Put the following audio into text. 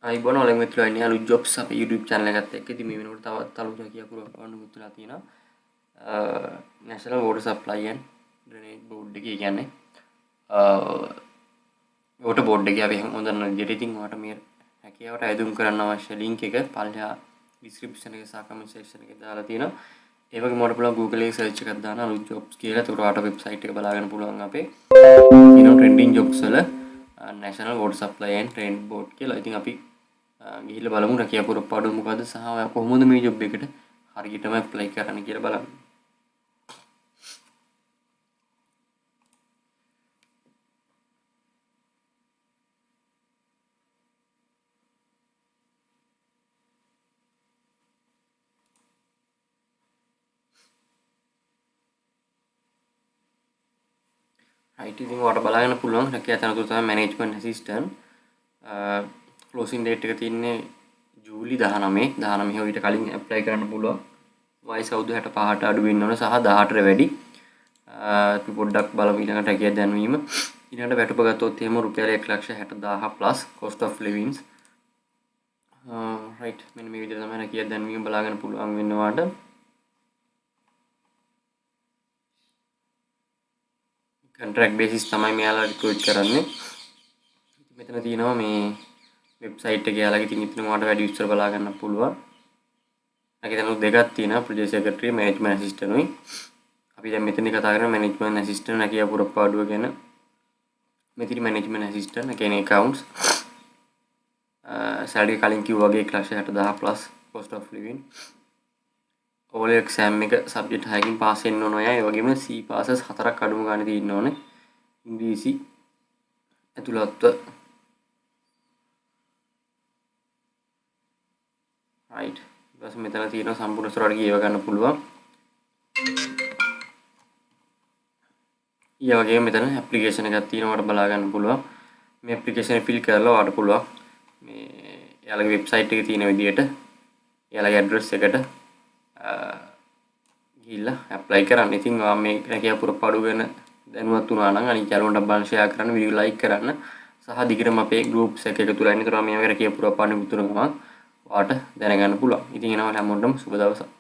අයිබෝන ඔලෙන් මිත්‍රයෝ ඉන්නේ අලුත් ජොබ්ස් අපේ YouTube channel එකත් එක්ක. ඉතින් මේ වෙනකොට තවත් අලුත් හැකියාව පුරවන්න මුත්තුලා තියෙනවා. National Water Supply and Drainage Board එකේ කියන්නේ water board එකේ අපි හොඳන විදිහට ඉතින් ඔයාලට මේ හැකියාවට අයදුම් කරන්න අවශ්‍ය link එක පල්ලා description එකේ සහ comment section එකේ දාලා තියෙනවා. ඒ වගේම ඔයාලට පුළුවන් Google එකේ search එකක් දාන්න අලුත් jobs කියලා. ඒකට ඔයාලට website එක බලාගන්න පුළුවන් අපේ trending jobs වල National Water Supply and Drainage Board කියලා. ඉතින් අපි ගිහිල්ලා බලමු රැකියා පුරපාඩු මොකද්ද සහ ඔයා කොහොමද මේ ජොබ් එකට හරියටම ඇප්ලයි කරන්න කියලා බලමු. right ඉතින් ඔයාලට බලන්න පුළුවන් රැකියා තනතුර තමයි management assistant. closing date එක තියෙන්නේ ජූලි 19 ඊට කලින් ඇප්ලයි කරන්න පුළුවන්. වයස අවුරුදු 65ට අඩු වෙන්න ඕන සහ 18ට වැඩි. අපි පොඩ්ඩක් බලමු ඊළඟට රැකියා දැන්වීම. ඊළඟට වැටුප ගත්තොත් එහෙම රුපියල් 1,60,000 plus cost of living. right මෙන්න මේ විදිහට තමයි රැකියා දැන්වීම බලාගන්න පුළුවන් වෙනවාට. contract basis තමයි මෙයාලා රික්‍රූට් කරන්නේ. මෙතන තියෙනවා මේ වෙබ්සයිට් එක යාලගේ ඉතින් ඉතින් ඔයාලට වැඩි විස්තර බලා ගන්න පුළුවන්. ඒකේ දැන් දෙකක් තියෙනවා ප්‍රොජෙක්ට් සෙක්‍රටරි මැනේජ්මන්ට් ඇසිස්ටන්ට් උයි. අපි දැන් මෙතන කතා කරන්නේ මැනේජ්මන්ට් ඇසිස්ටන්ට් රැකියා පුරපාඩුව ගැන. මෙතන මැනේජ්මන්ට් ඇසිස්ටන්ට් කියන්නේ accounts. සැලරි කලින් කිව්වා වගේ 1,60,000 plus cost of living. O L exam එක සබ්ජෙක්ට් 6කින් පාස් වෙන්න ඕන අය. ඒ වගේම C passes 4ක් අඩුම ගානේ තියෙන්න ඕනේ. ඉංග්‍රීසි ඇතුළත්ව right ඊපස්සේ මෙතන තියෙන සම්පූර්ණ ස්ටෝරි ගියව ගන්න පුළුවන්. ඊය වගේම මෙතන ඇප්ලිකේෂන් එකක් තියෙනවා බලා ගන්න පුළුවන්. මේ ඇප්ලිකේෂන් එක ෆිල් කරලා ඔයාලට පුළුවන් මේ එයාලගේ වෙබ්සයිට් එකේ තියෙන විදිහට එයාලගේ ඇඩ්‍රස් එකට ගිහිල්ලා ඇප්ලයි කරන්න. ඉතින් ඔයා මේ රැකියා පුරපාඩු ගැන දැනුවත් වුණා නම් අනිත් යාළුවන්ට බලන්න ෂෙයා කරන්න, වීඩියෝ ලයික් කරන්න සහ දිගටම අපේ ගෲප්ස් එක එකතු වෙලා ඉන්න. ඒතර මේ වගේ රැකියා පුරපාඩු විතර ගමන් ඔයාලට දැනගන්න පුළුවන්. ඉතින් එනවා හැමෝටම සුබ දවසක්.